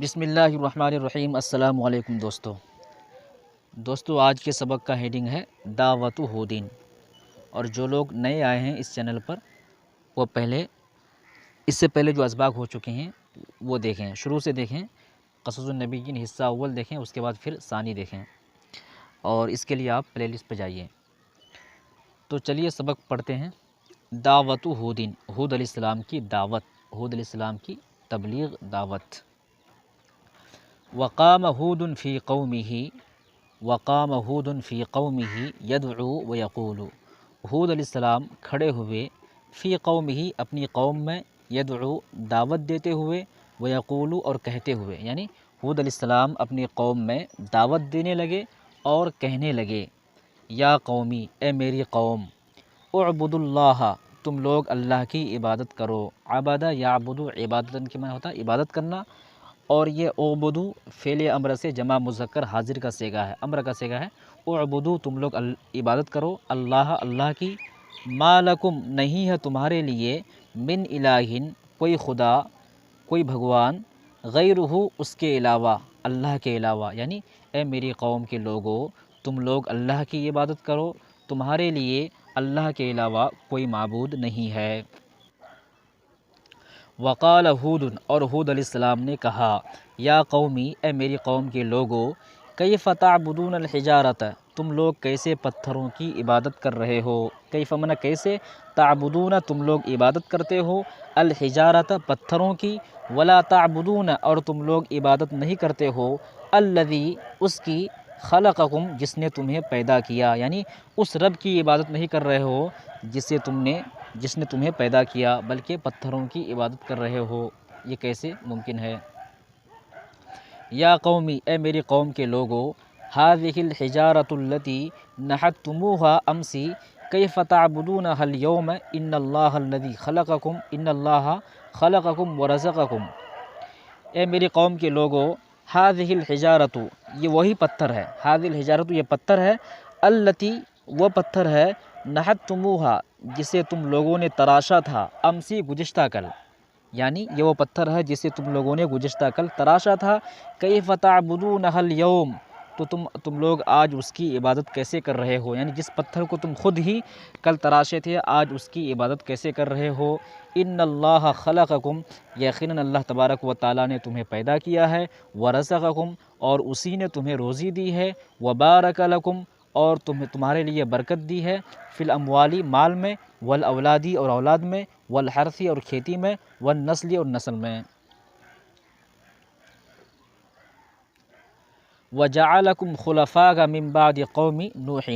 بسم اللہ الرحمن الرحیم۔ السلام علیکم دوستو، آج کے سبق کا ہیڈنگ ہے دعوت ہودین، اور جو لوگ نئے آئے ہیں اس چینل پر وہ اس سے پہلے جو اسباق ہو چکے ہیں وہ دیکھیں، شروع سے دیکھیں، قصص النبیین حصہ اول دیکھیں، اس کے بعد پھر ثانی دیکھیں، اور اس کے لیے آپ پلے لسٹ پہ جائیے۔ تو چلیے سبق پڑھتے ہیں۔ دعوت ہودین، ہود علیہ السلام کی دعوت، ہود علیہ السلام کی تبلیغ دعوت۔ وقام ہود فی قومہ یدعو ویقول، ہود علیہ السلام کھڑے ہوئے فی قومہ اپنی قوم میں، یدعو دعوت دیتے ہوئے، ویقول اور کہتے ہوئے، یعنی ہود علیہ السلام اپنی قوم میں دعوت دینے لگے اور کہنے لگے، یا قومی، اے میری قوم، اعبدوا اللہ، تم لوگ اللہ کی عبادت کرو۔ عبادہ یعبدو، عبادتن کے معنی ہوتا ہے عبادت کرنا، اور یہ اعبدو فعل امر سے جمع مذکر حاضر کا صیغہ ہے، امر کا صیغہ ہے۔ اعبدو، تم لوگ عبادت کرو، اللہ کی، ما لکم، نہیں ہے تمہارے لیے، من الہ، کوئی خدا، کوئی بھگوان، غیرہ، اس کے علاوہ، اللہ کے علاوہ، یعنی اے میری قوم کے لوگو، تم لوگ اللہ کی عبادت کرو، تمہارے لیے اللہ کے علاوہ کوئی معبود نہیں ہے۔ وقال ہود، اور ہود علیہ السلام نے کہا، یا قومی، اے میری قوم کے لوگو، کیف تعبدون الحجارۃ، تم لوگ کیسے پتھروں کی عبادت کر رہے ہو، کیف معنی کیسے، تعبدون، تم لوگ عبادت کرتے ہو، الحجارۃ، پتھروں کی، ولا تعبدون، اور تم لوگ عبادت نہیں کرتے ہو، الذی، اس کی، خلقکم، جس نے تمہیں پیدا کیا، یعنی اس رب کی عبادت نہیں کر رہے ہو جس نے تمہیں پیدا کیا، بلکہ پتھروں کی عبادت کر رہے ہو، یہ کیسے ممکن ہے؟ یا قومی، اے میری قوم کے لوگو، ھذہ الحجارۃ التی نحتموھا امسی کیف تعبدونھا اليوم ان اللہ الذی خلقکم ورزقکم، اے میری قوم کے لوگو، ھذہ الحجارۃ، یہ وہی پتھر ہے، ھذہ الحجارۃ، یہ پتھر ہے، التی، وہ پتھر ہے، نحتموھا، جسے تم لوگوں نے تراشا تھا، امسی، گزشتہ کل، یعنی یہ وہ پتھر ہے جسے تم لوگوں نے گزشتہ کل تراشا تھا، کیف تعبدونھا اليوم، تو تم لوگ آج اس کی عبادت کیسے کر رہے ہو، یعنی جس پتھر کو تم خود ہی کل تراشے تھے آج اس کی عبادت کیسے کر رہے ہو۔ ان اللہ خلقکم، یقیناً اللہ تبارک و تعالیٰ نے تمہیں پیدا کیا ہے، ورزقکم، اور اسی نے تمہیں روزی دی ہے، وبارک لکم، اور تمہارے لیے برکت دی ہے، فی الاموالی، مال میں، والاولادی، اور اولاد میں، والحرثی، اور کھیتی میں، والنسلی، اور نسل میں۔ وجعلکم خلفاء من بعد قوم نوح،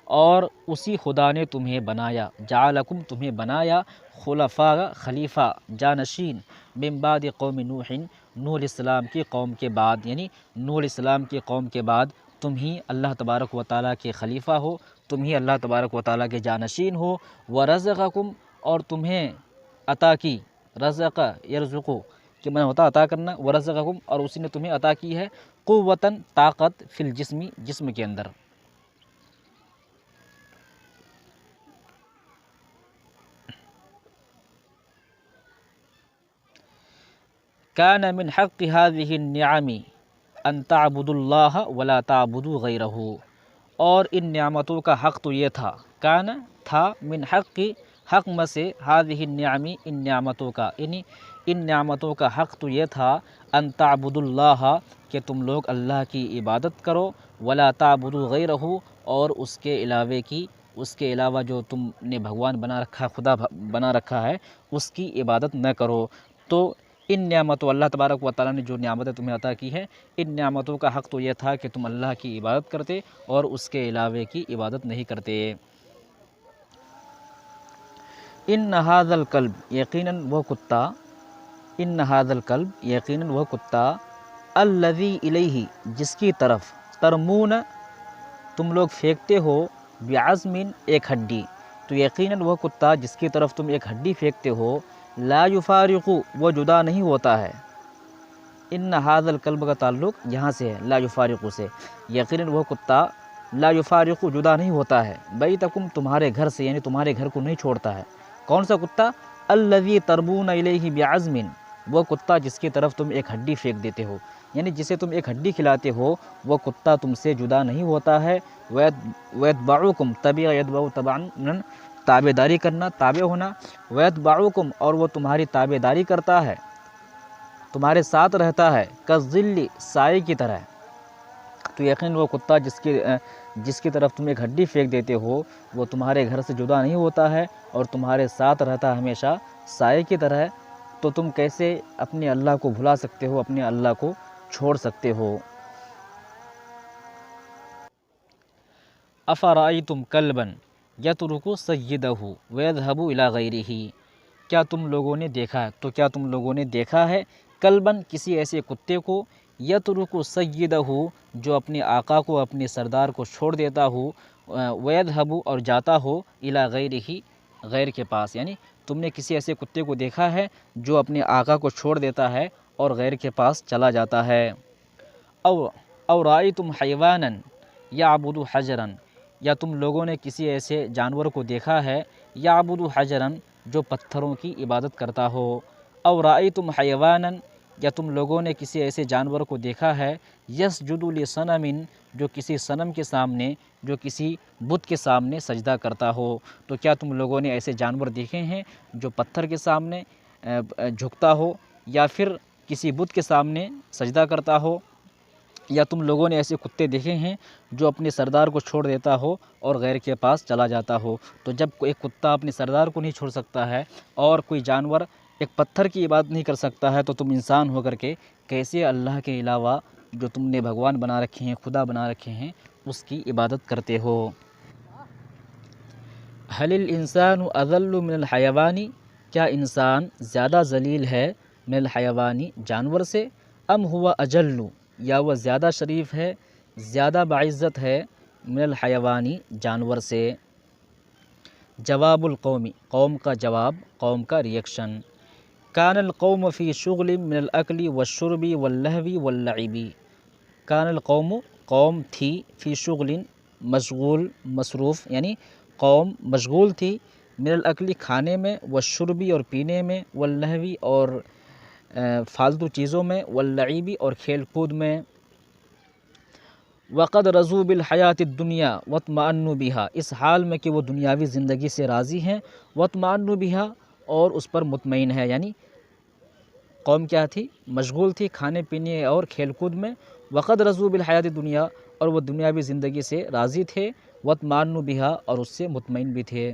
اور اسی خدا نے تمہیں بنایا، جعلکم، تمہیں بنایا، خلفاء، خلیفہ، جانشین، من بعد قوم نوح، نوح علیہ السلام کی قوم کے بعد، یعنی نوح علیہ السلام کی قوم کے بعد تم ہی اللہ تبارک و تعالیٰ کے خلیفہ ہو، تم ہی اللہ تبارک و تعالیٰ کے جانشین ہو، ورزقکم، اور تمہیں عطا کی، رزق یرزقو کہ معنی ہوتا عطا کرنا، ورزقکم، اور اسی نے تمہیں عطا کی ہے، قوتاً، طاقت، فی الجسم، جسم کے اندر۔ کان من حق هذه النعم ان تعبدوا اللہ ولا تعبدوا غیرہ، اور ان نعمتوں کا حق تو یہ تھا، کان، تھا، من حق میں سے، هذه النعم، ان نعمتوں کا، یعنی ان نعمتوں کا حق تو یہ تھا، ان تعبدوا اللہ، کہ تم لوگ اللہ کی عبادت کرو، ولا تعبدوا غیرہ، اور اس کے علاوہ جو تم نے بھگوان بنا رکھا، خدا بنا رکھا ہے، اس کی عبادت نہ کرو۔ تو ان نعمتوں، اللہ تبارک و تعالیٰ نے جو نعمتیں تمہیں عطا کی ہے، ان نعمتوں کا حق تو یہ تھا کہ تم اللہ کی عبادت کرتے اور اس کے علاوہ کی عبادت نہیں کرتے۔ ان ھذا الکلب، یقیناً وہ کتا، ان ھذا الکلب، یقیناً وہ کتا، الذی الیہ، جس کی طرف، ترمون، تم لوگ پھینکتے ہو، بعظم، ایک ہڈی، تو یقیناً وہ کتا جس کی طرف تم ایک ہڈی پھینکتے ہو، لا یفارق، وہ جدا نہیں ہوتا ہے۔ ان ھذا الکلب کا تعلق یہاں سے ہے، لا یفارق سے، یقیناً وہ کتا، لا یفارق، جدا نہیں ہوتا ہے، بیتکم، تمہارے گھر سے، یعنی تمہارے گھر کو نہیں چھوڑتا ہے۔ کون سا کتا؟ الذی ترمون الیہ بعظم، وہ کتا جس کی طرف تم ایک ہڈی پھینک دیتے ہو، یعنی جسے تم ایک ہڈی کھلاتے ہو وہ کتا تم سے جدا نہیں ہوتا ہے۔ وَيَتْبَعُكُمْ تَبِعَ يَتْبَعُ تَبْعًا، تابع داری کرنا، تابع ہونا، وَيَتْبَعُكُمْ اور وہ تمہاری تابع داری کرتا ہے، تمہارے ساتھ رہتا ہے، كَالظِّلِّ سائے کی طرح۔ تو یقین وہ کتا جس کی طرف تم ایک ہڈی پھینک دیتے ہو وہ تمہارے گھر سے جدا نہیں ہوتا ہے اور تمہارے ساتھ رہتا ہے ہمیشہ سائے کی طرح۔ تو تم کیسے اپنے اللہ کو بھلا سکتے ہو، اپنے اللہ کو چھوڑ سکتے ہو؟ افرأیتم کلبا یترک سیدہ ویذہب الی غیرہ، کیا تم لوگوں نے دیکھا ہے، تو کیا تم لوگوں نے دیکھا ہے کلبن کسی ایسے کتے کو، یترک سیدہ جو اپنے آقا کو، اپنے سردار کو چھوڑ دیتا ہو، ویذہب اور جاتا ہو، الی غیرہ غیر کے پاس، یعنی تم نے کسی ایسے کتے کو دیکھا ہے جو اپنے آقا کو چھوڑ دیتا ہے اور غیر کے پاس چلا جاتا ہے؟ او رأیتم حیوانا یعبد حجرا، یا تم لوگوں نے کسی ایسے جانور کو دیکھا ہے یعبد حجرا جو پتھروں کی عبادت کرتا ہو؟ او رأیتم حیوانا، یا تم لوگوں نے کسی ایسے جانور کو دیکھا ہے یسجد لصنم جو کسی صنم کے سامنے، جو کسی بت کے سامنے سجدہ کرتا ہو؟ تو کیا تم لوگوں نے ایسے جانور دیکھے ہیں جو پتھر کے سامنے جھکتا ہو یا پھر کسی بت کے سامنے سجدہ کرتا ہو؟ یا تم لوگوں نے ایسے کتے دیکھے ہیں جو اپنے سردار کو چھوڑ دیتا ہو اور غیر کے پاس چلا جاتا ہو؟ تو جب ایک کتا اپنے سردار کو نہیں چھوڑ سکتا ہے اور کوئی جانور ایک پتھر کی عبادت نہیں کر سکتا ہے، تو تم انسان ہو کر کے کیسے اللہ کے علاوہ جو تم نے بھگوان بنا رکھے ہیں، خدا بنا رکھے ہیں، اس کی عبادت کرتے ہو؟ هل الانسان اذل من الحیوان، کیا انسان زیادہ ذلیل ہے من الحیوان جانور سے، ام ہوا اجل، یا وہ زیادہ شریف ہے، زیادہ باعزت ہے من الحیوانی جانور سے؟ جواب القومی، قوم کا جواب، قوم کا ریئیکشن۔ کان القوم فی شغل من الاکل والشرب واللہو واللعب، کان القوم قوم تھی، فی شغل مشغول مصروف، یعنی قوم مشغول تھی، من الاکل کھانے میں، والشربی اور پینے میں، واللہوی اور فالتو چیزوں میں، واللعب اور کھیل کود میں۔ وقد رضوا بالحیات الدنیا واطمأنوا بها، اس حال میں کہ وہ دنیاوی زندگی سے راضی ہیں، واطمأنوا بها اور اس پر مطمئن ہے، یعنی قوم کیا تھی؟ مشغول تھی کھانے پینے اور کھیل کود میں۔ وقد رضوا بالحیات الدنیا، اور وہ دنیاوی زندگی سے راضی تھے، واطمأنوا بها اور اس سے مطمئن بھی تھے۔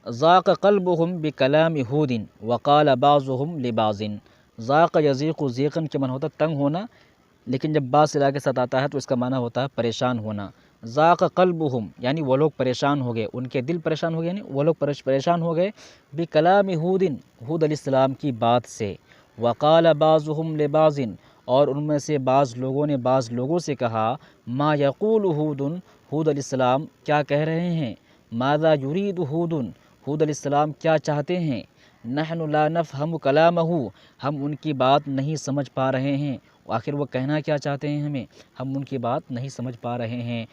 ذاق قلبهم بکلام ہود وقال بعضهم لبعض، ذاق یذیق، ذیقن کے معنی ہوتا ہے تنگ ہونا، لیکن جب بعض صلہ کے ساتھ آتا ہے تو اس کا معنی ہوتا ہے پریشان ہونا۔ ذاق قلبهم یعنی وہ لوگ پریشان ہو گئے، ان کے دل پریشان ہو گئے، یعنی وہ لوگ پریشان ہو گئے، بکلام ہود، ہود علیہ السلام کی بات سے، وقال بعضهم لبعض اور ان میں سے بعض لوگوں نے بعض لوگوں سے کہا، ما یقول ہود، ہود علیہ السلام کیا کہہ رہے ہیں، ماذا یرید ہود، ہود علیہ السلام کیا چاہتے ہیں، نحن لا نفہم کلامہ، ہم ان کی بات نہیں سمجھ پا رہے ہیں، آخر وہ کہنا کیا چاہتے ہیں ہمیں، ہم ان کی بات نہیں سمجھ پا رہے ہیں۔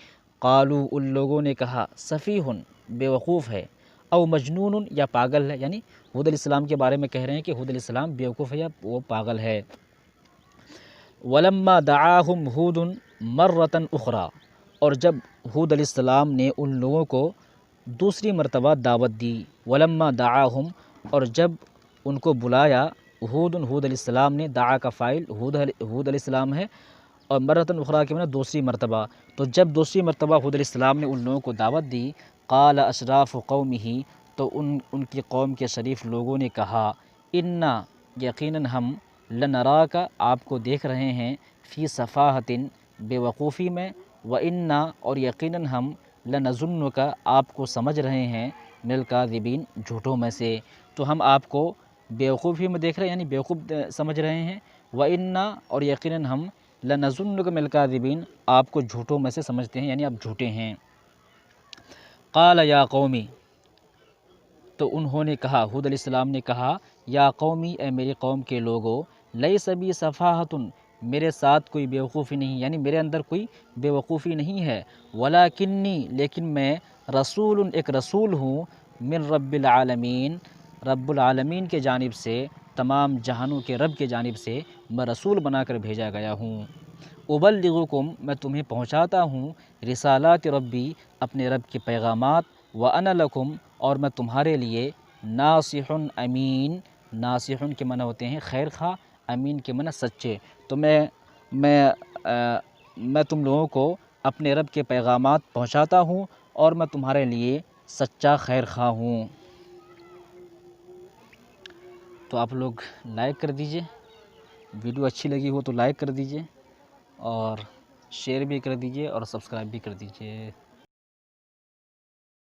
قالوا ان لوگوں نے کہا، سفیہ بیوقوف ہے، او مجنون یا پاگل ہے، یعنی ہود علیہ السلام کے بارے میں کہہ رہے ہیں کہ ہود علیہ السلام بیوقوف ہے یا وہ پاگل ہے۔ ولما دعاہم ہود مرۃ اخری، اور جب ہود علیہ السلام نے ان لوگوں کو دوسری مرتبہ دعوت دی، ولما دعاہم اور جب ان کو بلایا، ہود علیہ السلام نے، دعا کا فاعل ہود علیہ السلام ہے، اور مرۃ اخری کے معنی دوسری مرتبہ، تو جب دوسری مرتبہ ہود علیہ السلام نے ان لوگوں کو دعوت دی، قال اشراف قومہ تو ان کی قوم کے شریف لوگوں نے کہا، انا یقیناً ہم، لنراک آپ کو دیکھ رہے ہیں، فی صفاحۃ بے وقوفی میں، وانا اور یقیناً ہم، لنظنک آپ کو سمجھ رہے ہیں، من الکاذبین جھوٹوں میں سے، تو ہم آپ کو بیوقوفی میں دیکھ رہے ہیں، یعنی بیوقوف سمجھ رہے ہیں، وانا اور یقیناً ہم، لنظنک من الکاذبین آپ کو جھوٹوں میں سے سمجھتے ہیں، یعنی آپ جھوٹے ہیں۔ قال یا قومی تو انہوں نے کہا، ہود علیہ السلام نے کہا، یا قومی اے میری قوم کے لوگو، لیس بی صفاحۃ میرے ساتھ کوئی بیوقوفی نہیں، یعنی میرے اندر کوئی بیوقوفی نہیں ہے، ولاکنی لیکن میں، رسول ایک رسول ہوں، من رب العالمین رب العالمین کے جانب سے، تمام جہانوں کے رب کے جانب سے میں رسول بنا کر بھیجا گیا ہوں۔ ابلغکم، میں تمہیں پہنچاتا ہوں، رسالات ربی، اپنے رب کے پیغامات، وانا لکم، اور میں تمہارے لیے ناصح امین۔ ناصح کے معنی ہوتے ہیں خیر خواہ، امین کے معنی سچے۔ تو میں تم لوگوں کو اپنے رب کے پیغامات پہنچاتا ہوں اور میں تمہارے لیے سچا خیر خواہ ہوں۔ تو آپ لوگ لائک کر دیجئے، ویڈیو اچھی لگی ہو تو لائک کر دیجئے اور شیئر بھی کر دیجئے اور سبسکرائب بھی کر دیجئے۔